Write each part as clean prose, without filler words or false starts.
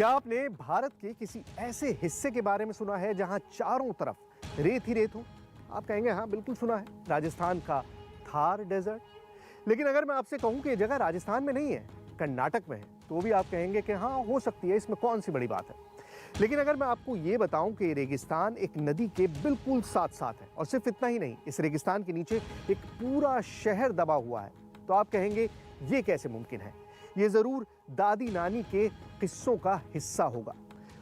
क्या आपने भारत के किसी ऐसे हिस्से के बारे में सुना है जहां चारों तरफ रेत ही रेत हो? आप कहेंगे हाँ बिल्कुल सुना है, राजस्थान का थार डेजर्ट। लेकिन अगर मैं आपसे कहूं कि ये जगह राजस्थान में नहीं है, कर्नाटक में है, तो भी आप कहेंगे कि हाँ हो सकती है, इसमें कौन सी बड़ी बात है। लेकिन अगर मैं आपको ये बताऊं कि रेगिस्तान एक नदी के बिल्कुल साथ साथ है, और सिर्फ इतना ही नहीं, इस रेगिस्तान के नीचे एक पूरा शहर दबा हुआ है, तो आप कहेंगे ये कैसे मुमकिन है। ये जरूर दादी नानी के किस्सों का हिस्सा होगा।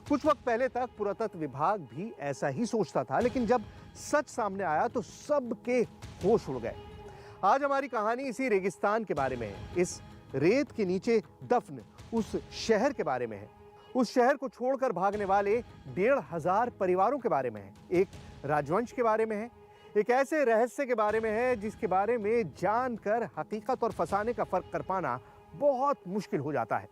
कुछ वक्त पहले तक पुरातत्व विभाग भी ऐसा ही सोचता था, लेकिन जब सच सामने आया तो सबके होश उड़ गए। आज हमारी कहानी इसी रेगिस्तान के बारे में है, इस रेत के नीचे दफन उस शहर के बारे में है, उस शहर को छोड़कर भागने वाले 1500 परिवारों के बारे में है, एक राजवंश के बारे में है, एक ऐसे रहस्य के बारे में है जिसके बारे में जानकर हकीकत और फसाने का फर्क कर पाना बहुत मुश्किल हो जाता है।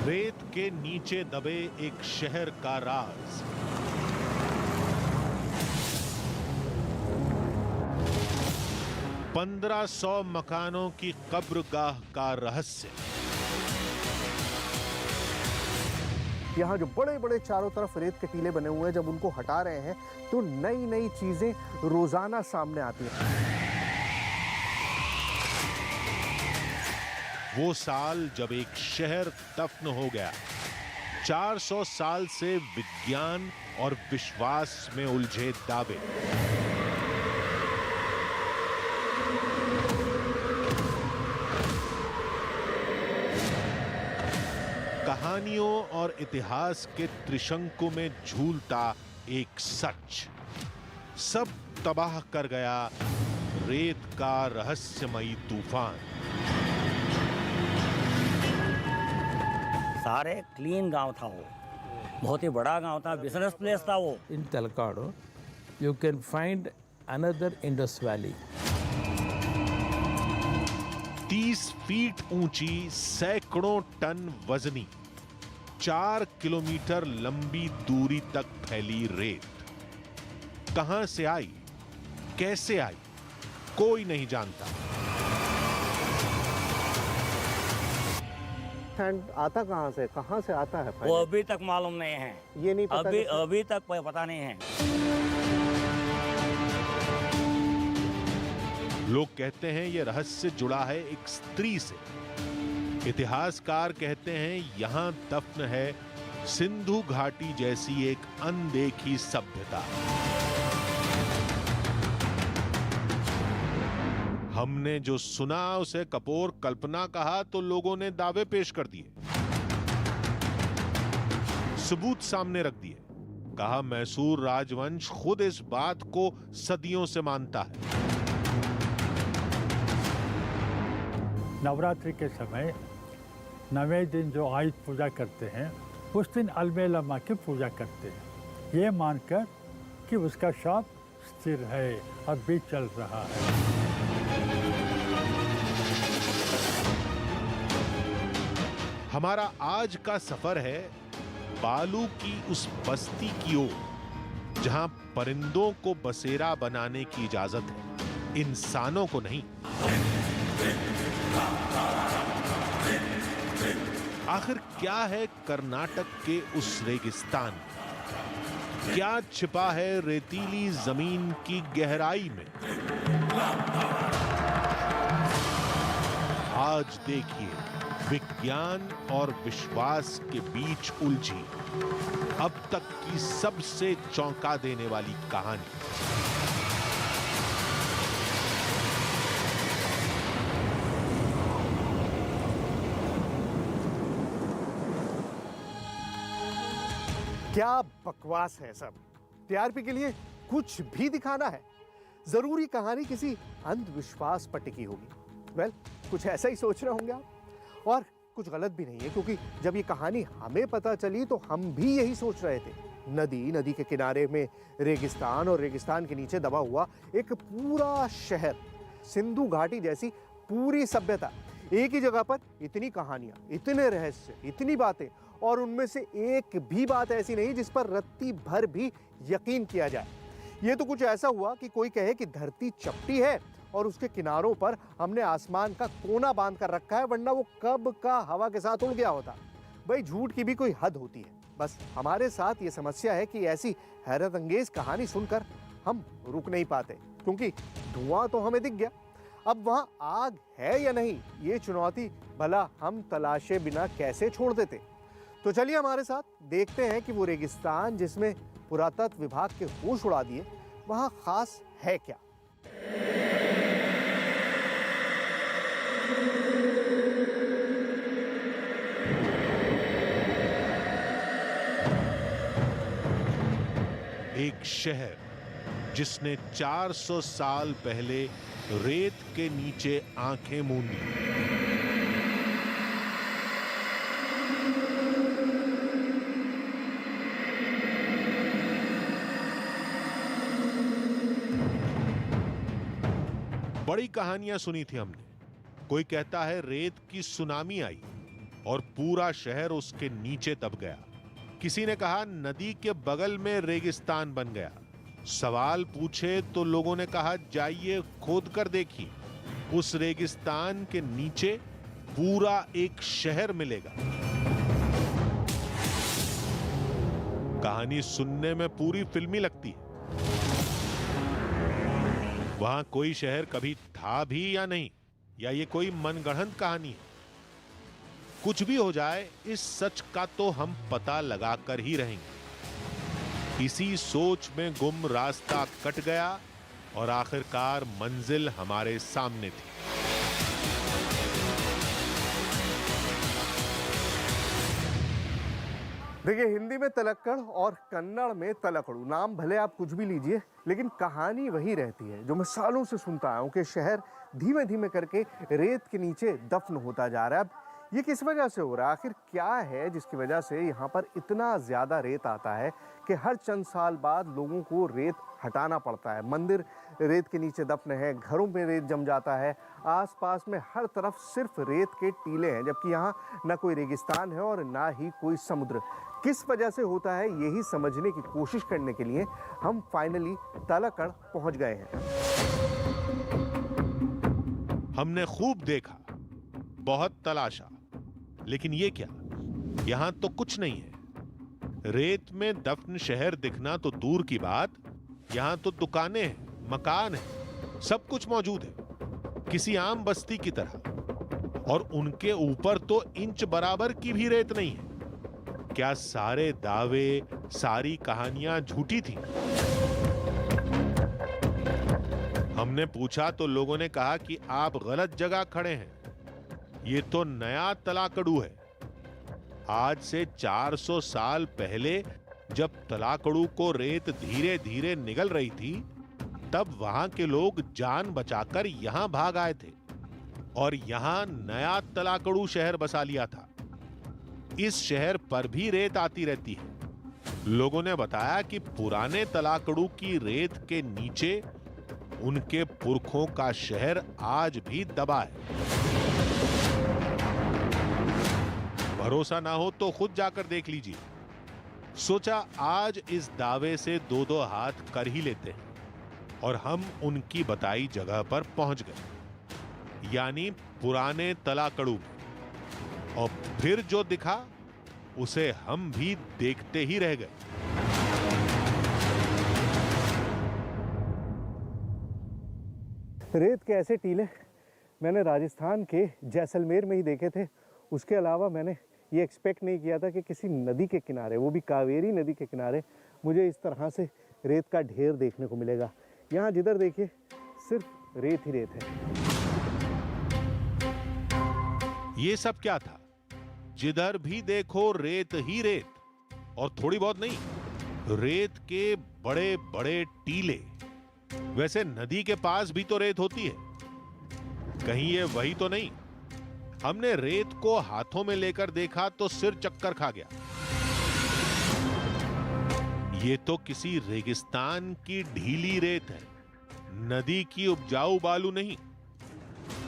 रेत के नीचे दबे एक शहर का राज। पंद्रह 1500 मकानों की कब्रगाह का रहस्य। यहाँ जो बड़े बड़े चारों तरफ रेत के टीले बने हुए हैं, जब उनको हटा रहे हैं तो नई नई चीजें रोजाना सामने आती हैं। वो साल जब एक शहर दफन हो गया। 400 साल से विज्ञान और विश्वास में उलझे दावे। कहानियों और इतिहास के त्रिशंकु में झूलता एक सच। सब तबाह कर गया रेत का रहस्यमयी तूफान। सारे क्लीन गांव था वो, बहुत ही बड़ा गांव था, बिजनेस प्लेस था वो। In Talakado, you can find another Indus Valley. 30 feet ऊंची, सैकड़ों टन वजनी, 4 किलोमीटर लंबी दूरी तक फैली रेत कहां से आई, कैसे आई, कोई नहीं जानता। आता कहां से आता है? वो अभी तक मालूम नहीं है, ये नहीं पता। अभी तक पता नहीं है। लोग कहते हैं यह रहस्य जुड़ा है एक स्त्री से। इतिहासकार कहते हैं यहां दफन है सिंधु घाटी जैसी एक अनदेखी सभ्यता। हमने जो सुना उसे कपोर कल्पना कहा तो लोगों ने दावे पेश कर दिए, सबूत सामने रख दिए। कहा मैसूर राजवंश खुद इस बात को सदियों से मानता है। नवरात्रि के समय 9वें दिन जो आयुध पूजा करते हैं, उस दिन अलमेला माँ की पूजा करते हैं, ये मानकर कि उसका शाप स्थिर है, अब भी चल रहा है। हमारा आज का सफर है बालू की उस बस्ती की ओर जहां परिंदों को बसेरा बनाने की इजाजत है, इंसानों को नहीं। आखिर क्या है कर्नाटक के उस रेगिस्तान में? क्या छिपा है रेतीली जमीन की गहराई में? आज देखिए विज्ञान और विश्वास के बीच उलझी अब तक की सबसे चौंका देने वाली कहानी। क्या बकवास है सब। टीआरपी के लिए कुछ भी दिखाना है, जरूरी कहानी किसी अंधविश्वास पर टिकी होगी। वेल, कुछ ऐसा ही सोच रहे होंगे आप। और कुछ गलत भी नहीं है, क्योंकि जब ये कहानी हमें पता चली तो हम भी यही सोच रहे थे। नदी के किनारे में रेगिस्तान और रेगिस्तान के नीचे दबा हुआ एक पूरा शहर, सिंधु घाटी जैसी पूरी सभ्यता, एक ही जगह पर इतनी कहानियां, इतने रहस्य, इतनी बातें, और उनमें से एक भी बात ऐसी नहीं जिस पर रत्ती भर भी यकीन किया जाए। ये तो कुछ ऐसा हुआ कि कोई कहे कि धरती चपटी है और उसके किनारों पर हमने आसमान का कोना बांध कर रखा है, वरना वो कब का हवा के साथ उड़ गया होता। भाई झूठ की भी कोई हद होती है। बस हमारे साथ ये समस्या है कि ऐसी हैरत अंगेज कहानी सुनकर हम रुक नहीं पाते, क्योंकि धुआं तो हमें दिख गया, अब वहां आग है या नहीं, ये चुनौती भला हम तलाशे बिना कैसे छोड़ देते। तो चलिए हमारे साथ देखते हैं कि वो रेगिस्तान जिसमें पुरातत्व विभाग के होश उड़ा दिए, वहां खास है क्या। एक शहर जिसने 400 साल पहले रेत के नीचे आंखें मूंदी। बड़ी कहानियां सुनी थी हमने। कोई कहता है रेत की सुनामी आई और पूरा शहर उसके नीचे दब गया। किसी ने कहा नदी के बगल में रेगिस्तान बन गया। सवाल पूछे तो लोगों ने कहा जाइए खोद कर देखिए, उस रेगिस्तान के नीचे पूरा एक शहर मिलेगा। कहानी सुनने में पूरी फिल्मी लगती है। वहां कोई शहर कभी था भी या नहीं, या ये कोई मनगढ़ंत कहानी है। कुछ भी हो जाए, इस सच का तो हम पता लगाकर ही रहेंगे। इसी सोच में गुम रास्ता कट गया और आखिरकार मंजिल हमारे सामने थी। देखिए, हिंदी में तलक्कड़ और कन्नड़ में तलकड़ू, नाम भले आप कुछ भी लीजिए, लेकिन कहानी वही रहती है जो मैं सालों से सुनता आया हूं कि शहर धीमे धीमे करके रेत के नीचे दफन होता जा रहा है। अब ये किस वजह से हो रहा है, आखिर क्या है जिसकी वजह से यहाँ पर इतना ज़्यादा रेत आता है कि हर चंद साल बाद लोगों को रेत हटाना पड़ता है। मंदिर रेत के नीचे दफन है, घरों में रेत जम जाता है, आसपास में हर तरफ सिर्फ रेत के टीले हैं, जबकि यहाँ ना कोई रेगिस्तान है और ना ही कोई समुद्र। किस वजह से होता है, यही समझने की कोशिश करने के लिए हम फाइनली तलक्कड़ पहुँच गए हैं। हमने खूब देखा, बहुत तलाशा, लेकिन ये क्या, यहां तो कुछ नहीं है। रेत में दफन शहर दिखना तो दूर की बात, यहां तो दुकानें हैं, मकान हैं, सब कुछ मौजूद है, किसी आम बस्ती की तरह। और उनके ऊपर तो इंच बराबर की भी रेत नहीं है। क्या सारे दावे, सारी कहानियां झूठी थी? हमने पूछा तो लोगों ने कहा कि आप गलत जगह खड़े हैं, ये तो नया तलाकड़ू है। आज से 400 साल पहले जब तलाकड़ू को रेत धीरे धीरे निगल रही थी, तब वहां के लोग जान बचाकर यहां भाग आए थे और यहां नया तलाकड़ू शहर बसा लिया था। इस शहर पर भी रेत आती रहती है। लोगों ने बताया कि पुराने तलाकड़ू की रेत के नीचे उनके पुरखों का शहर आज भी दबा है। भरोसा ना हो तो खुद जाकर देख लीजिए। सोचा आज इस दावे से दो दो हाथ कर ही लेते हैं और हम उनकी बताई जगह पर पहुंच गए, यानी पुराने तलाकड़ू में। और फिर जो दिखा उसे हम भी देखते ही रह गए। रेत के ऐसे टीले मैंने राजस्थान के जैसलमेर में ही देखे थे। उसके अलावा मैंने ये एक्सपेक्ट नहीं किया था कि किसी नदी के किनारे, वो भी कावेरी नदी के किनारे, मुझे इस तरह से रेत का ढेर देखने को मिलेगा। यहाँ जिधर देखिए सिर्फ रेत ही रेत है। ये सब क्या था? जिधर भी देखो रेत ही रेत, और थोड़ी बहुत नहीं, रेत के बड़े बड़े टीले। वैसे नदी के पास भी तो रेत होती है, कहीं ये वही तो नहीं? हमने रेत को हाथों में लेकर देखा तो सिर चक्कर खा गया। ये तो किसी रेगिस्तान की ढीली रेत है, नदी की उपजाऊ बालू नहीं।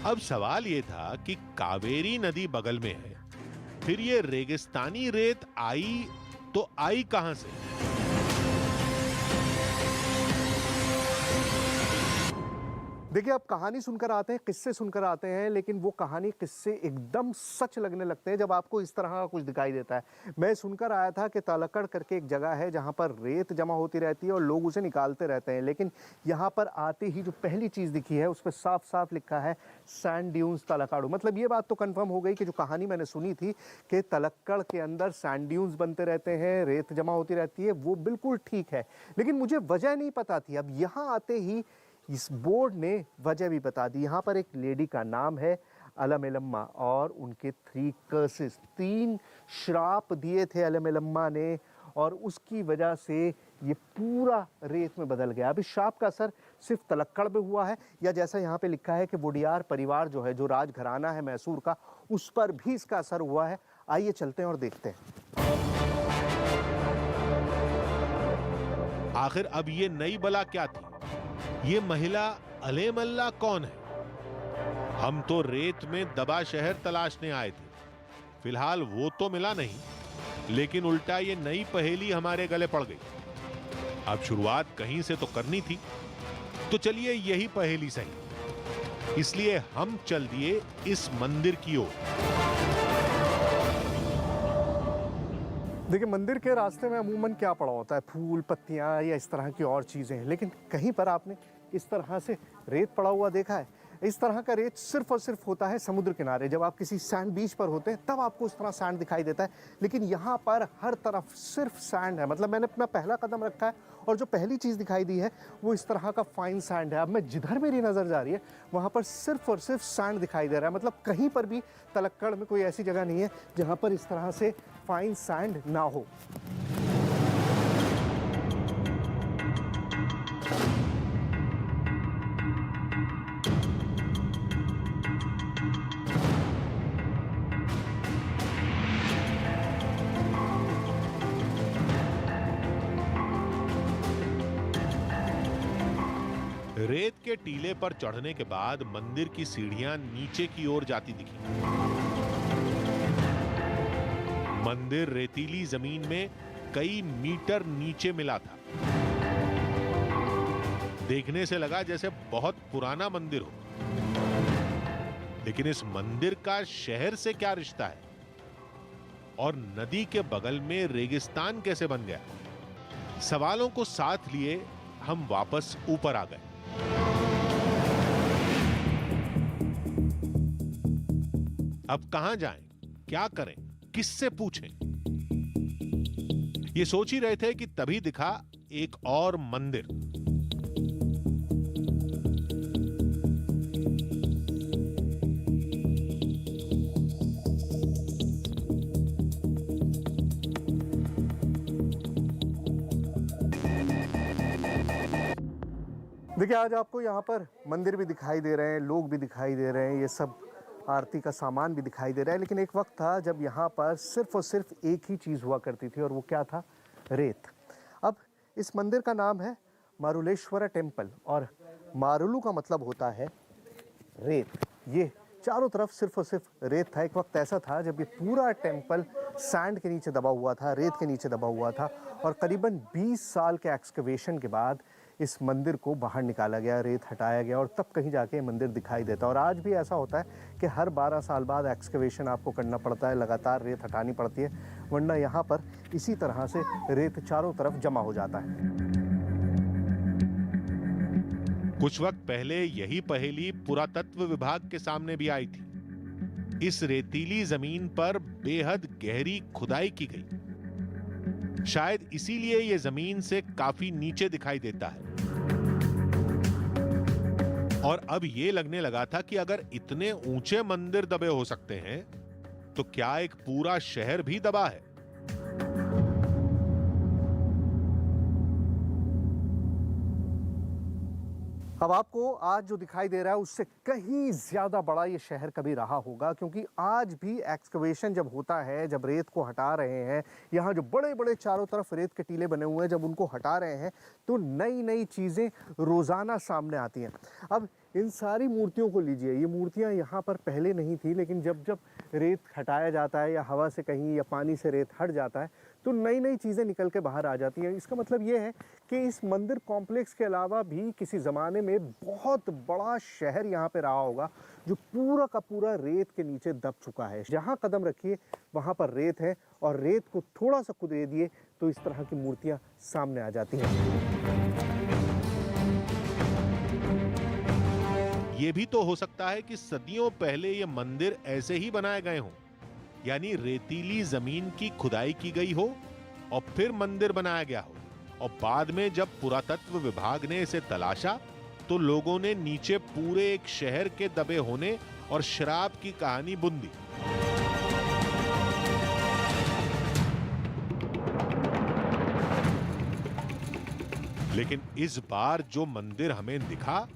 अब सवाल यह था कि कावेरी नदी बगल में है, फिर ये रेगिस्तानी रेत आई तो आई कहां से? देखिए, आप कहानी सुनकर आते हैं, किस्से सुनकर आते हैं, लेकिन वो कहानी किस्से एकदम सच लगने लगते हैं जब आपको इस तरह का कुछ दिखाई देता है। मैं सुनकर आया था कि तलक्कड़ करके एक जगह है जहाँ पर रेत जमा होती रहती है और लोग उसे निकालते रहते हैं, लेकिन यहाँ पर आते ही जो पहली चीज़ दिखी है उस पर साफ साफ लिखा है सैंड ड्यून्स तलक्काडू। मतलब ये बात तो कन्फर्म हो गई कि जो कहानी मैंने सुनी थी कि तलक्कड़ के अंदर सैंड ड्यून्स बनते रहते हैं, रेत जमा होती रहती है, वो बिल्कुल ठीक है, लेकिन मुझे वजह नहीं पता थी। अब यहाँ आते ही इस बोर्ड ने वजह भी बता दी। यहाँ पर एक लेडी का नाम है अलमेलम्मा और उनके 3 कर्सेस, 3 श्राप दिए थे अलमेलम्मा ने, और उसकी वजह से ये पूरा रेत में बदल गया। अब इस श्राप का असर सिर्फ तलक्कड़ में हुआ है या जैसा यहाँ पे लिखा है कि वोडियार परिवार जो है, जो राजघराना है मैसूर का, उस पर भी इसका असर हुआ है। आइए चलते हैं और देखते हैं। आखिर अब ये नई बला क्या थी? ये महिला अलेमल्ला कौन है? हम तो रेत में दबा शहर तलाशने आए थे, फिलहाल वो तो मिला नहीं, लेकिन उल्टा ये नई पहेली हमारे गले पड़ गई। अब शुरुआत कहीं से तो करनी थी, तो चलिए यही पहेली सही। इसलिए हम चल दिए इस मंदिर की ओर। देखिए, मंदिर के रास्ते में अमूमन क्या पड़ा होता है, फूल, पत्तियां या इस तरह की और चीज़ें, लेकिन कहीं पर आपने इस तरह से रेत पड़ा हुआ देखा है? इस तरह का रेत सिर्फ और सिर्फ होता है समुद्र किनारे। जब आप किसी सैंड बीच पर होते हैं तब आपको इस तरह सैंड दिखाई देता है, लेकिन यहाँ पर हर तरफ सिर्फ सैंड है। मतलब मैंने अपना पहला कदम रखा है और जो पहली चीज़ दिखाई दी है वो इस तरह का फाइन सैंड है। अब मैं जिधर मेरी नज़र जा रही है वहाँ पर सिर्फ और सिर्फ सैंड दिखाई दे रहा है। मतलब कहीं पर भी तलक्कड़ में कोई ऐसी जगह नहीं है जहाँ पर इस तरह से फाइन सैंड ना हो। रेत के टीले पर चढ़ने के बाद मंदिर की सीढ़ियां नीचे की ओर जाती दिखी। मंदिर रेतीली जमीन में कई मीटर नीचे मिला था। देखने से लगा जैसे बहुत पुराना मंदिर हो, लेकिन इस मंदिर का शहर से क्या रिश्ता है? और नदी के बगल में रेगिस्तान कैसे बन गया? सवालों को साथ लिए हम वापस ऊपर आ गए। अब कहां जाएं? क्या करें? किससे पूछें? ये सोच ही रहे थे कि तभी दिखा एक और मंदिर। देखिए, आज आपको यहाँ पर मंदिर भी दिखाई दे रहे हैं, लोग भी दिखाई दे रहे हैं, ये सब आरती का सामान भी दिखाई दे रहा है, लेकिन एक वक्त था जब यहाँ पर सिर्फ और सिर्फ एक ही चीज़ हुआ करती थी और वो क्या था? रेत। अब इस मंदिर का नाम है मारुलेश्वरा टेम्पल और मारुलू का मतलब होता है रेत। ये चारों तरफ सिर्फ और सिर्फ रेत था। एक वक्त ऐसा था जब ये पूरा टेम्पल सैंड के नीचे दबा हुआ था, रेत के नीचे दबा हुआ था, और करीबन 20 साल के एक्सकवेशन के बाद इस मंदिर को बाहर निकाला गया, रेत हटाया गया और तब कहीं जाके मंदिर दिखाई देता। और आज भी ऐसा होता है कि हर 12 साल बाद एक्सकवेशन आपको करना पड़ता है, लगातार रेत हटानी पड़ती है, वरना यहाँ पर इसी तरह से रेत चारों तरफ जमा हो जाता है। कुछ वक्त पहले यही पहेली पुरातत्व विभाग के सामने भी आई थी। इस रेतीली जमीन पर बेहद गहरी खुदाई की गई। शायद इसीलिए यह जमीन से काफी नीचे दिखाई देता है। और अब यह लगने लगा था कि अगर इतने ऊंचे मंदिर दबे हो सकते हैं तो क्या एक पूरा शहर भी दबा है? अब आपको आज जो दिखाई दे रहा है उससे कहीं ज़्यादा बड़ा ये शहर कभी रहा होगा, क्योंकि आज भी एक्सकवेशन जब होता है, जब रेत को हटा रहे हैं, यहाँ जो बड़े बड़े चारों तरफ रेत के टीले बने हुए हैं, जब उनको हटा रहे हैं तो नई नई चीज़ें रोज़ाना सामने आती हैं। अब इन सारी मूर्तियों को लीजिए, ये मूर्तियाँ यहाँ पर पहले नहीं थी, लेकिन जब जब रेत हटाया जाता है या हवा से कहीं या पानी से रेत हट जाता है तो नई नई चीज़ें निकल के बाहर आ जाती हैं। इसका मतलब ये है कि इस मंदिर कॉम्प्लेक्स के अलावा भी किसी ज़माने में बहुत बड़ा शहर यहाँ पे रहा होगा, जो पूरा का पूरा रेत के नीचे दब चुका है। जहाँ कदम रखिए वहाँ पर रेत है, और रेत को थोड़ा सा कुदेर दिए तो इस तरह की मूर्तियाँ सामने आ जाती हैं। ये भी तो हो सकता है कि सदियों पहले ये मंदिर ऐसे ही बनाए गए हों, यानी रेतीली जमीन की खुदाई की गई हो और फिर मंदिर बनाया गया हो, और बाद में जब पुरातत्व विभाग ने इसे तलाशा तो लोगों ने नीचे पूरे एक शहर के दबे होने और शराब की कहानी बुन दी। लेकिन इस बार जो मंदिर हमें दिखा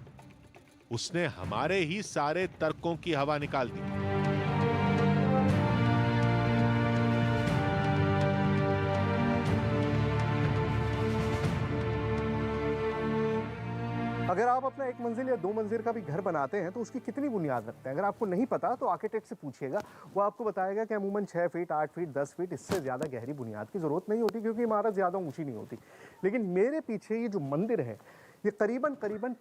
उसने हमारे ही सारे तर्कों की हवा निकाल दी। अगर आप अपना एक मंजिल या 2 मंजिल का भी घर बनाते हैं तो उसकी कितनी बुनियाद रखते हैं? अगर आपको नहीं पता तो आर्किटेक्ट से पूछिएगा, वो आपको बताएगा कि अमूमन 6 फीट, 8 फीट, 10 फीट, इससे ज़्यादा गहरी बुनियाद की ज़रूरत नहीं होती, क्योंकि इमारत ज़्यादा ऊंची नहीं होती। लेकिन मेरे पीछे ये जो मंदिर है ये करीबन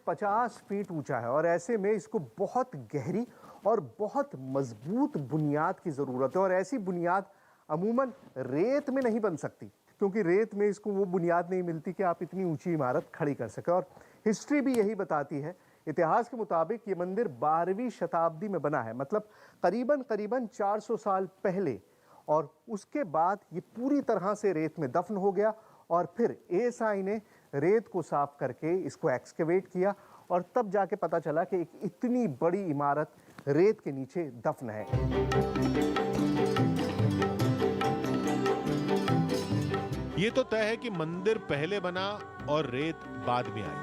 50 फीट ऊंचा है, और ऐसे में इसको बहुत गहरी और बहुत मजबूत बुनियाद की ज़रूरत है। और ऐसी बुनियाद अमूमन रेत में नहीं बन सकती, क्योंकि रेत में इसको वो बुनियाद नहीं मिलती कि आप इतनी ऊंची इमारत खड़ी कर सकें। और हिस्ट्री भी यही बताती है, इतिहास के मुताबिक ये मंदिर 12वीं शताब्दी में बना है, मतलब करीबन 400 साल पहले। और उसके बाद ये पूरी तरह से रेत में दफन हो गया, और फिर एएसआई ने रेत को साफ करके इसको एक्सकेवेट किया, और तब जाके पता चला कि एक इतनी बड़ी इमारत रेत के नीचे दफन है। ये तो तय है कि मंदिर पहले बना और रेत बाद में आई,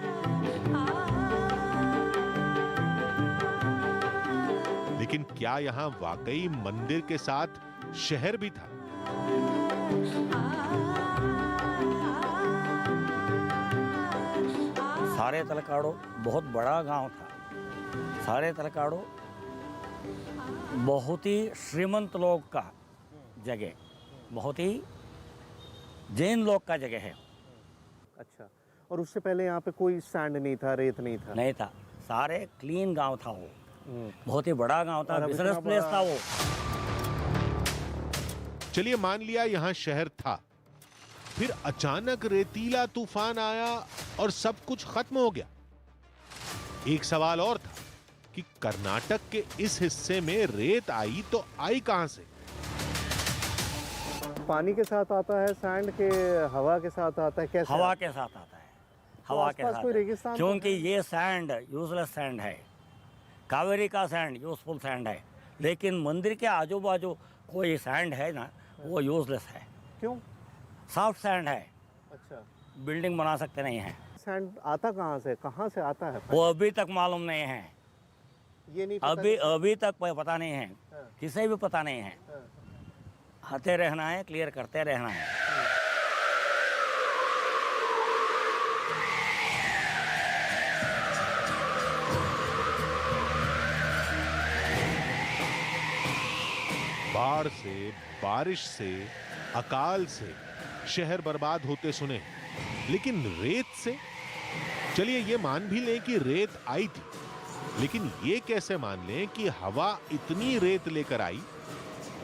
लेकिन क्या यहां वाकई मंदिर के साथ शहर भी था? सारे तलकाड़ो बहुत बड़ा गांव था। सारे तलकाड़ो बहुत ही श्रीमंत लोग का जगह, बहुत ही जैन लोग का जगह है। अच्छा, और उससे पहले यहाँ पे कोई सैंड नहीं था, रेत नहीं था? नहीं था, सारे क्लीन गांव था वो। बहुत ही बड़ा गांव था, बिजनेस प्लेस था वो। चलिए मान लिया यहां शहर था, फिर अचानक रेतीला तूफान आया और सब कुछ खत्म हो गया। एक सवाल और था कि कर्नाटक के इस हिस्से में रेत आई तो आई कहां से? पानी के साथ आता है, सैंड के, हवा के साथ आता है, कैसे? हवा के साथ आता है, हवा के आसपास साथ कोई है। रेगिस्तान तो क्योंकि ये सैंड यूजलेस सैंड है। कावेरी का सैंड यूजफुल सैंड है, लेकिन मंदिर के आजू बाजू कोई सैंड है ना, वो यूजलेस है। क्यों? सॉफ्ट सैंड है, अच्छा, बिल्डिंग बना सकते नहीं है। सैंड आता कहाँ से आता है? वो अभी तक मालूम नहीं है, ये नहीं पता अभी तक पता नहीं है, हाँ। किसे भी पता नहीं है। हाँ। आते रहना है, क्लियर करते रहना है। बाढ़ से, बारिश से, अकाल से शहर बर्बाद होते सुने, लेकिन रेत से? चलिए ये मान भी लें कि रेत आई थी, लेकिन ये कैसे मान लें कि हवा इतनी रेत लेकर आई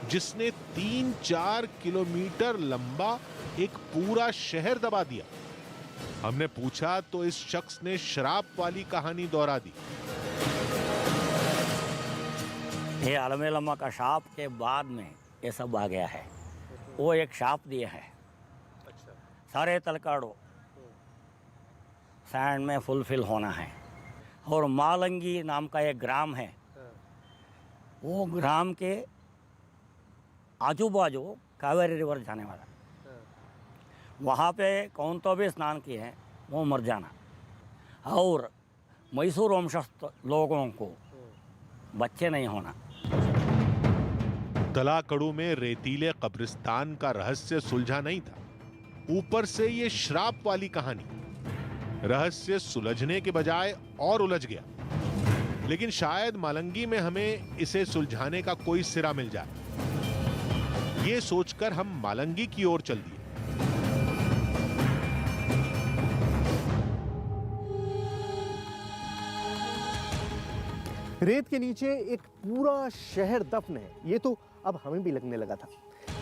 जिसने 3-4 किलोमीटर लंबा एक पूरा शहर दबा दिया? हमने पूछा तो इस शख्स ने शराब वाली कहानी दोहरा दी। ये अलमेलम्मा का शाप के बाद में ये सब आ गया है। वो एक शाप दिया है। सारे तलकाड़ो सैंड में फुलफिल होना है। और मालंगी नाम का एक ग्राम है, वो ग्राम के आजू बाजू कावेरी रिवर जाने वाला, वहाँ पे कौन तो भी स्नान किए हैं वो मर जाना। और मैसूर वंशस्थ लोगों को बच्चे नहीं होना। तलाकड़ू में रेतीले कब्रिस्तान का रहस्य सुलझा नहीं था, ऊपर से ये श्राप वाली कहानी। रहस्य सुलझने के बजाय और उलझ गया। लेकिन शायद मालंगी में हमें इसे सुलझाने का कोई सिरा मिल जाए, ये सोचकर हम मालंगी की ओर चल दिए। रेत के नीचे एक पूरा शहर दफन है, ये तो अब हमें भी लगने लगा था।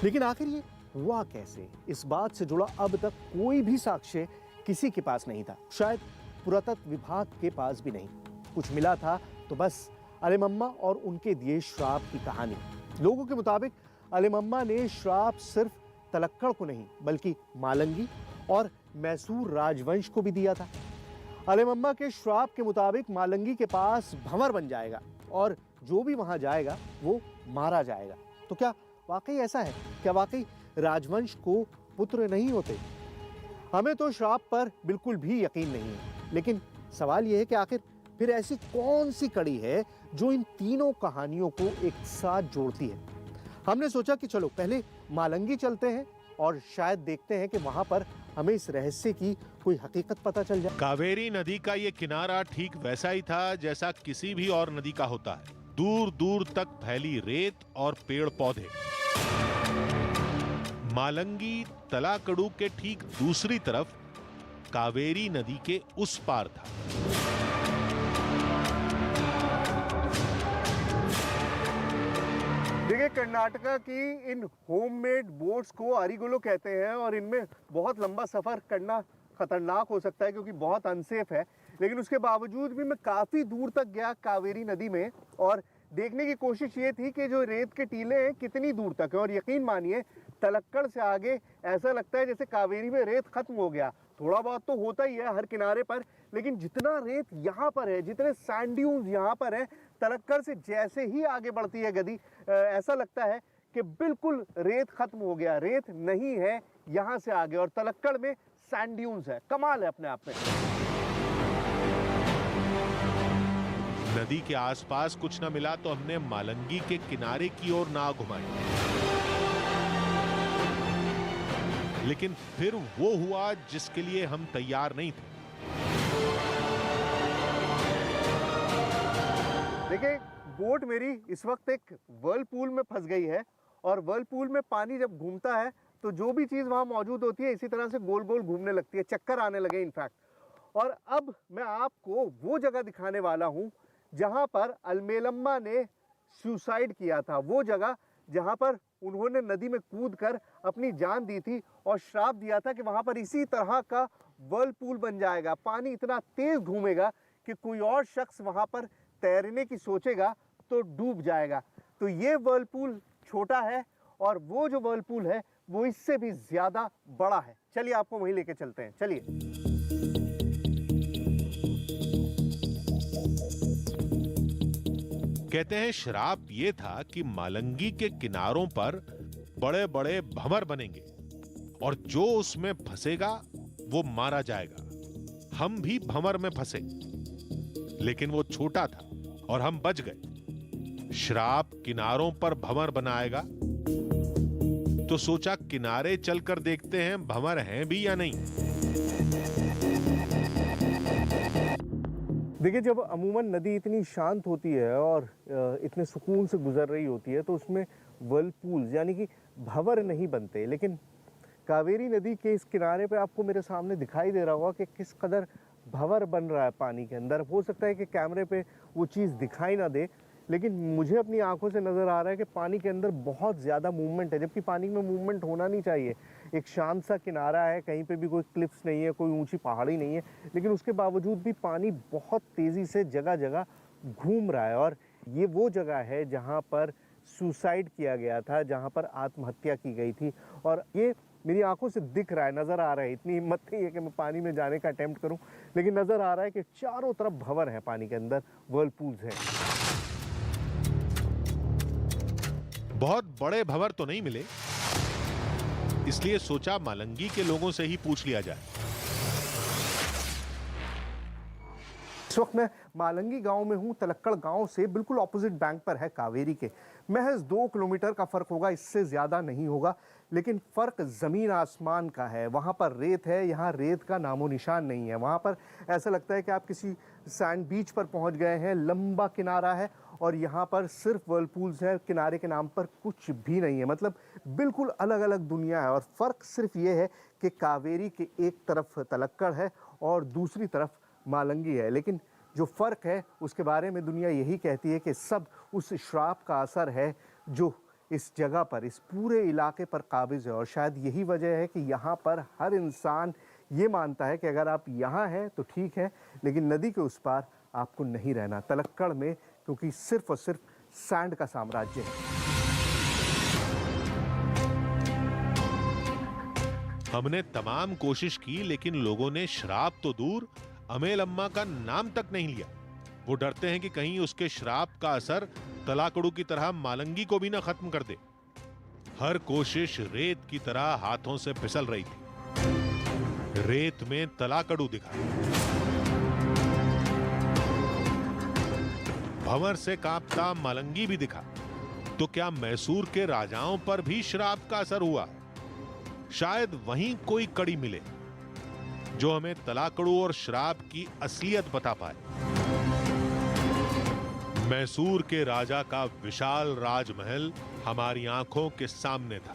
लेकिन आखिर ये हुआ कैसे, इस बात से जुड़ा अब तक कोई भी साक्ष्य किसी के पास नहीं था, शायद पुरातत्व विभाग के पास भी नहीं। कुछ मिला था तो बस अलेमम्मा और उनके दिए श्राप की कहानी। लोगों के मुताबिक अलेमम्मा ने श्राप सिर्फ तलक्कड़ को नहीं बल्कि मालंगी और मैसूर राजवंश को भी दिया था। अलेमम्मा के श्राप के मुताबिक मालंगी के पास भंवर बन जाएगा और जो भी वहां जाएगा वो मारा जाएगा। तो क्या वाकई ऐसा है? क्या वाकई राजवंश को पुत्र नहीं होते? हमें तो श्राप पर बिल्कुल भी यकीन नहीं है, लेकिन सवाल यह है कि आखिर फिर ऐसी कौन सी कड़ी है जो इन तीनों कहानियों को एक साथ जोड़ती है। हमने सोचा कि चलो पहले मालंगी चलते हैं और शायद देखते हैं कि वहां पर हमें इस रहस्य की कोई हकीकत पता चल जाए। कावेरी नदी का ये किनारा ठीक वैसा ही था जैसा किसी भी और नदी का होता है, दूर दूर तक फैली रेत और पेड़ पौधे। मालंगी तलाकड़ू के ठीक दूसरी तरफ कावेरी नदी के उस पार था। देखिए, कर्नाटका की इन होममेड बोट्स को अरिगोलो कहते हैं और इनमें बहुत लंबा सफर करना खतरनाक हो सकता है क्योंकि बहुत अनसेफ है। लेकिन उसके बावजूद भी मैं काफी दूर तक गया कावेरी नदी में और देखने की कोशिश ये थी कि जो रेत के टीले हैं कितनी दूर तक है। और यकीन मानिए, तलक्कड़ से आगे ऐसा लगता है जैसे कावेरी में रेत खत्म हो गया। थोड़ा बहुत तो होता ही है हर किनारे पर, लेकिन जितना रेत यहाँ पर है, जितने सैंड ड्यून्स यहाँ पर है, तलक्कड़ से जैसे ही आगे बढ़ती है गदी, ऐसा लगता है कि बिल्कुल रेत खत्म हो गया, रेत नहीं है यहाँ से आगे। और तलक्कड़ में सैंड ड्यून्स है, कमाल है अपने आप में। नदी के आसपास कुछ न मिला तो हमने मालंगी के किनारे की ओर नाव घुमाई। लेकिन फिर वो हुआ जिसके लिए हम तैयार नहीं थे। देखिए, बोट मेरी इस वक्त एक व्हर्लपूल में फंस गई है और व्हर्लपूल में पानी जब घूमता है तो जो भी चीज़ वहाँ मौजूद होती है इसी तरह से गोल गोल घूमने लगती है, चक्कर आने लगे इनफैक्ट। और अब मैं आपको वो जगह दिखाने वाला हूँ जहाँ पर अलमेलम्मा ने सुसाइड किया था, वो जगह जहाँ पर उन्होंने नदी में कूदकर अपनी जान दी थी और श्राप दिया था कि वहाँ पर इसी तरह का व्हर्लपूल बन जाएगा। पानी इतना तेज घूमेगा कि कोई और शख्स वहाँ पर तैरने की सोचेगा तो डूब जाएगा। तो ये व्हर्लपूल छोटा है और वो जो व्हर्लपूल है वो इससे भी ज्यादा बड़ा है। चलिए आपको वहीं लेके चलते हैं, चलिए। कहते हैं श्राप ये था कि मालंगी के किनारों पर बड़े बड़े भंवर बनेंगे और जो उसमें फंसेगा वो मारा जाएगा। हम भी भंवर में फंसे, लेकिन वो छोटा था और हम बच गए। श्राप किनारों पर भंवर बनाएगा तो सोचा किनारे चलकर देखते हैं भंवर हैं भी या नहीं। देखिए, जब अमूमन नदी इतनी शांत होती है और इतने सुकून से गुजर रही होती है तो उसमें व्हर्लपूल्स यानी कि भंवर नहीं बनते। लेकिन कावेरी नदी के इस किनारे पे आपको मेरे सामने दिखाई दे रहा होगा कि किस कदर भंवर बन रहा है पानी के अंदर। हो सकता है कि कैमरे पे वो चीज़ दिखाई ना दे, लेकिन मुझे अपनी आंखों से नज़र आ रहा है कि पानी के अंदर बहुत ज़्यादा मूवमेंट है, जबकि पानी में मूवमेंट होना नहीं चाहिए। एक शांत सा किनारा है, कहीं पे भी कोई क्लिफ्स नहीं है, कोई ऊंची पहाड़ी नहीं है, लेकिन उसके बावजूद भी पानी बहुत तेज़ी से जगह जगह घूम रहा है। और ये वो जगह है जहाँ पर सुसाइड किया गया था, जहाँ पर आत्महत्या की गई थी। और ये मेरी आंखों से दिख रहा है, नज़र आ रहा है। इतनी हिम्मत नहीं है कि मैं पानी में जाने का अटेम्प्ट करूं, लेकिन नज़र आ रहा है कि चारों तरफ भंवर है पानी के अंदर, व्हर्लपूल्स हैं। बहुत बड़े भंवर तो नहीं मिले, इसलिए सोचा मालंगी के लोगों से ही पूछ लिया जाए। इस वक्त मैं मालंगी गांव में हूं। तलक्कड़ गांव से बिल्कुल ऑपोजिट बैंक पर है कावेरी के। महज 2 किलोमीटर का फर्क होगा, इससे ज्यादा नहीं होगा, लेकिन फर्क जमीन आसमान का है। वहां पर रेत है, यहाँ रेत का नामो निशान नहीं है। वहां पर ऐसा लगता है कि आप किसी सैंड बीच पर पहुंच गए हैं। लंबा किनारा है और यहाँ पर सिर्फ वर्लपूल्स है, किनारे के नाम पर कुछ भी नहीं है। मतलब बिल्कुल अलग अलग दुनिया है। और फर्क सिर्फ ये है कि कावेरी के एक तरफ तलक्कड़ है और दूसरी तरफ मालंगी है। लेकिन जो फ़र्क है उसके बारे में दुनिया यही कहती है कि सब उस श्राप का असर है जो इस जगह पर, इस पूरे इलाके पर काबिज़ है। और शायद यही वजह है कि यहाँ पर हर इंसान ये मानता है कि अगर आप यहाँ हैं तो ठीक है, लेकिन नदी के उस पार आपको नहीं रहना, तलक्कड़ में, क्योंकि सिर्फ और सिर्फ सैंड का साम्राज्य है। हमने तमाम कोशिश की, लेकिन लोगों ने श्राप तो दूर, अमेल अम्मा का नाम तक नहीं लिया। वो डरते हैं कि कहीं उसके श्राप का असर तलाकड़ू की तरह मालंगी को भी ना खत्म कर दे। हर कोशिश रेत की तरह हाथों से फिसल रही थी। रेत में तलाकड़ू दिखा, भंवर से कांपता मालंगी भी दिखा। तो क्या मैसूर के राजाओं पर भी श्राप का असर हुआ? शायद वहीं कोई कड़ी मिले जो हमें तलाकड़ू और श्राप की असलियत बता पाए। मैसूर के राजा का विशाल राजमहल हमारी आंखों के सामने था।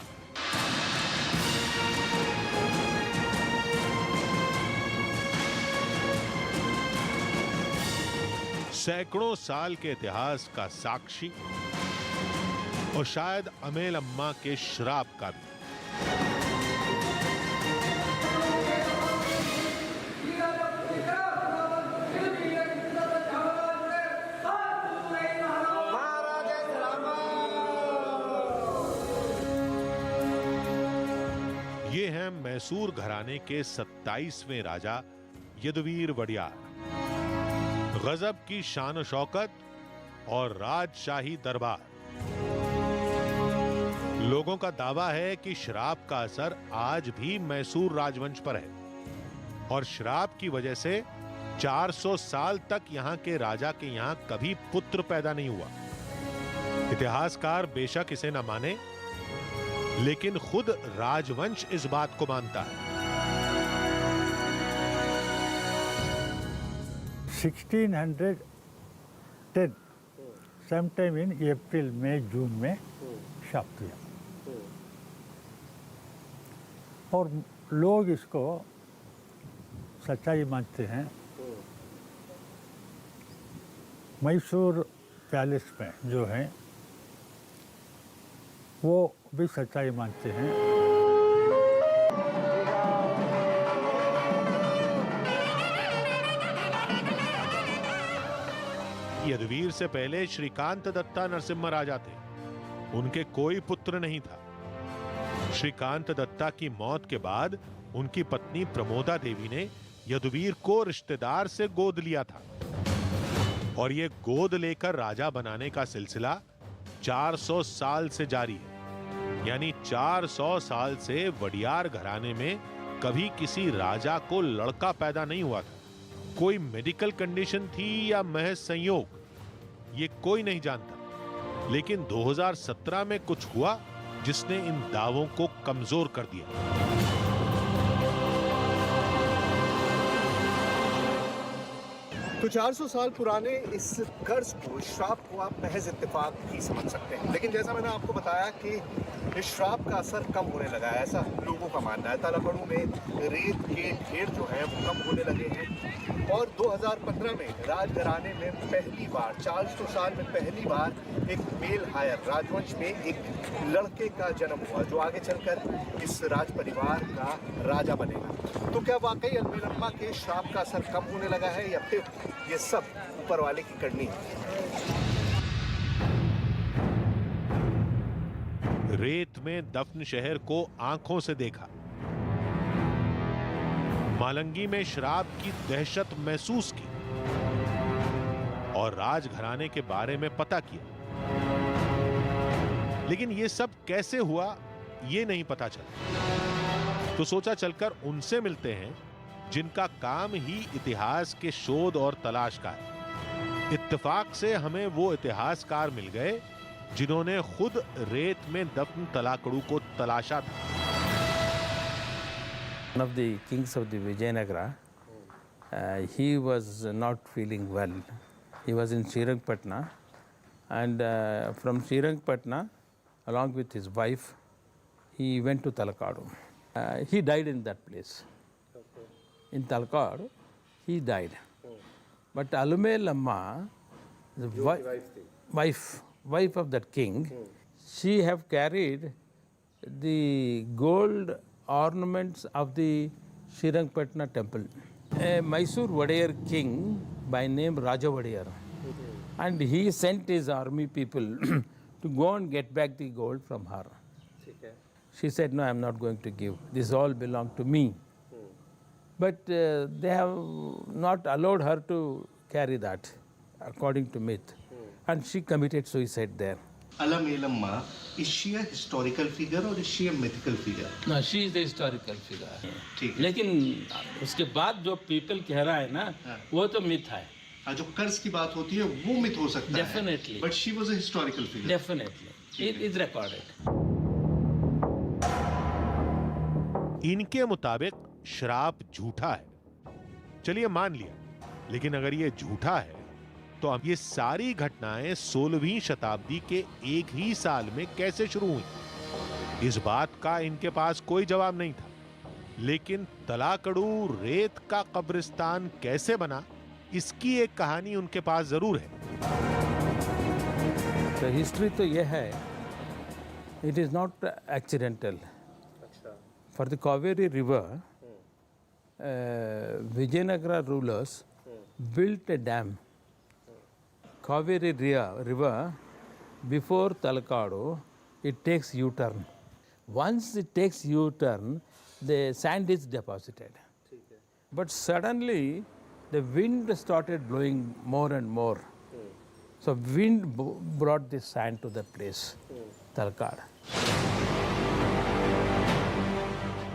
सैकड़ों साल के इतिहास का साक्षी और शायद अमेल अम्मा के श्राप का भी। ये हैं मैसूर घराने के 27वें राजा यदुवीर वडियार। गजब की शान शौकत और राजशाही दरबार। लोगों का दावा है कि श्राप का असर आज भी मैसूर राजवंश पर है और श्राप की वजह से 400 साल तक यहां के राजा के यहां कभी पुत्र पैदा नहीं हुआ। इतिहासकार बेशक इसे न माने, लेकिन खुद राजवंश इस बात को मानता है। 1610 sometime in अप्रैल में, जून में शाप किया। और लोग इसको सच्चाई मानते हैं। मैसूर पैलेस में जो है वो भी सच्चाई मानते हैं। यदुवीर से पहले श्रीकांत दत्ता नरसिम्हा राजा थे। उनके कोई पुत्र नहीं था। श्रीकांत दत्ता की मौत के बाद उनकी पत्नी प्रमोदा देवी ने यदुवीर को रिश्तेदार से गोद लिया था और ये गोद लेकर राजा बनाने का सिलसिला 400 साल से जारी है। यानी 400 साल से वडियार घराने में कभी किसी राजा को लड़का पैदा नहीं हुआ था। कोई मेडिकल कंडीशन थी या महज संयोग, ये कोई नहीं जानता। लेकिन 2017 में कुछ हुआ जिसने इन दावों को कमजोर कर दिया। तो 400 साल पुराने इस कर्ज को, इस श्राप को आप महज इत्तेफाक ही समझ सकते हैं। लेकिन जैसा मैंने आपको बताया कि इस श्राप का असर कम होने लगा है, ऐसा लोगों का मानना है। तलाकड़ू में रेत के ढेर जो है वो कम होने लगे हैं। और 2015 में राजघराने में पहली बार, 400 साल में पहली बार एक मेल हायर राजवंश में एक लड़के का जन्म हुआ जो आगे चलकर इस राज परिवार का राजा बनेगा। तो क्या वाकई अमेल अम्मा के श्राप का असर कम होने लगा है या फिर ये सब ऊपर वाले की करनी है? रेत में दफन शहर को आंखों से देखा, मालंगी में शराब की दहशत महसूस की और राजघराने के बारे में पता किया। लेकिन यह सब कैसे हुआ ये नहीं पता चला। तो सोचा चलकर उनसे मिलते हैं जिनका काम ही इतिहास के शोध और तलाश का है। इत्तेफाक से हमें वो इतिहासकार मिल गए जिन्होंने खुद रेत में दफन तलाकड़ू को तलाशा था। One of the kings of the Vijayanagara, he was not feeling well. He was in Srirangpatna, and from Srirangpatna, along with his wife, he went to Talakadu. He died in that place. In Talakadu, he died. But Alumelamma, the wife of that king, she have carried the gold ornaments of the Srirangpatna temple. A Mysore Wadiyar king by name Raja Wadiyar, and he sent his army people to go and get back the gold from her. She said, no, I am not going to give. This all belong to me. But they have not allowed her to carry that, according to myth. And she committed suicide there. Alamelamma, is she a historical figure or is she a mythical figure? No, she is the historical figure. ठीक है। लेकिन उसके बाद जो people कह रहा है ना, वो तो मिथ है. जो कर्ज की बात होती है वो मिथ हो सकता है। Definitely. But she was a historical figure. Definitely. It is recorded. इनके मुताबिक श्राप झूठा है। चलिए मान लिया, लेकिन अगर ये झूठा है तो अब ये सारी घटनाएं 16वीं शताब्दी के एक ही साल में कैसे शुरू हुई? इस बात का इनके पास कोई जवाब नहीं था। लेकिन तलाकड़ू रेत का कब्रिस्तान कैसे बना, इसकी एक कहानी उनके पास जरूर है। तो हिस्ट्री तो यह है, it is not accidental. For the Kaveri river, Vijayanagara rulers built a dam. Kaveri river, before Talakadu, it takes U-turn. Once it takes U-turn, the sand is deposited. But suddenly, the wind started blowing more and more. So wind brought the sand to that place, Talakad.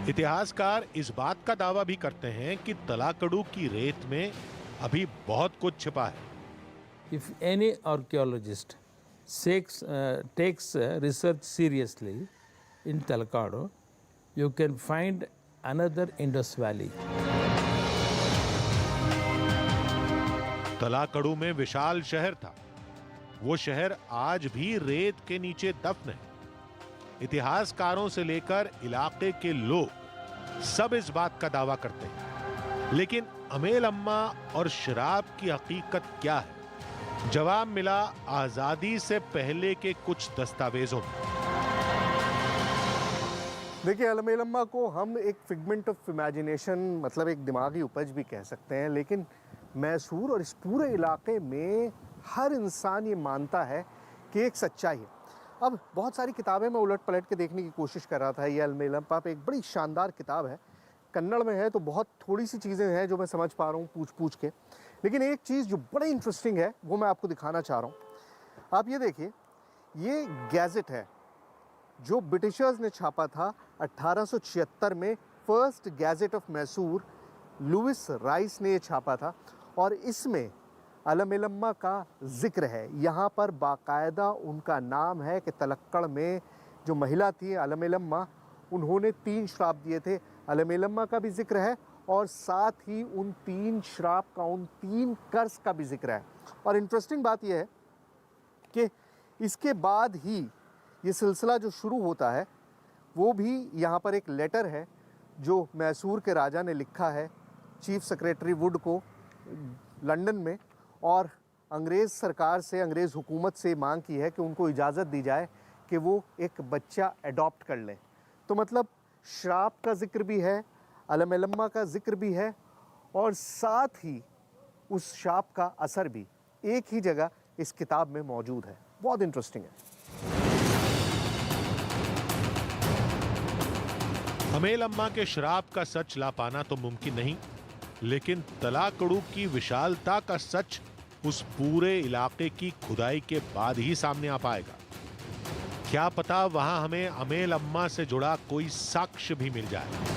इतिहासकार इस बात का दावा भी करते हैं कि तलाकड़ू की रेत में अभी बहुत कुछ छिपा है। If any archaeologist takes research seriously in Talakadu, you can find another Indus Valley. तलाकड़ू में विशाल शहर था। वो शहर आज भी रेत के नीचे दफन है। इतिहासकारों से लेकर इलाके के लोग सब इस बात का दावा करते हैं। लेकिन अमेलम्मा और शराब की हकीकत क्या है? जवाब मिला आजादी से पहले के कुछ दस्तावेजों में। देखिए, अलमेलम्मा को हम एक फिगमेंट ऑफ इमेजिनेशन, मतलब एक दिमागी उपज भी कह सकते हैं, लेकिन मैसूर और इस पूरे इलाके में हर इंसान ये मानता है कि एक सच्चाई है। अब बहुत सारी किताबें मैं उलट पलट के देखने की कोशिश कर रहा था। ये अलमेलम्मा पे एक बड़ी शानदार किताब है, कन्नड़ में है, तो बहुत थोड़ी सी चीज़ें हैं जो मैं समझ पा रहा हूँ पूछ के। लेकिन एक चीज़ जो बड़ी इंटरेस्टिंग है वो मैं आपको दिखाना चाह रहा हूँ। आप ये देखिए, ये गैजेट है जो ब्रिटिशर्स ने छापा था 1876 में। First gazette of Mysore Lewis Rice ने ये छापा था, और इसमें अलमेलम्मा का जिक्र है। यहाँ पर बाकायदा उनका नाम है कि तलक्कड़ में जो महिला थी अलमेलम्मा, उन्होंने 3 श्राप दिए थे। अलमेलम्मा का भी जिक्र है और साथ ही उन 3 श्राप का, उन 3 कर्ज का भी जिक्र है। और इंटरेस्टिंग बात यह है कि इसके बाद ही ये सिलसिला जो शुरू होता है, वो भी यहाँ पर एक लेटर है जो मैसूर के राजा ने लिखा है चीफ सेक्रेटरी वुड को लंदन में, और अंग्रेज़ सरकार से, अंग्रेज़ हुकूमत से मांग की है कि उनको इजाज़त दी जाए कि वो एक बच्चा अडॉप्ट कर लें। तो मतलब श्राप का जिक्र भी है, अलमेलम्मा का जिक्र भी है, और साथ ही उस श्राप का असर भी एक ही जगह इस किताब में मौजूद है। बहुत इंटरेस्टिंग है। अमेलम्मा के श्राप का सच ला पाना तो मुमकिन नहीं, लेकिन तलाकड़ू की विशालता का सच उस पूरे इलाके की खुदाई के बाद ही सामने आ पाएगा। क्या पता वहां हमें अमेलम्मा से जुड़ा कोई साक्ष्य भी मिल जाए।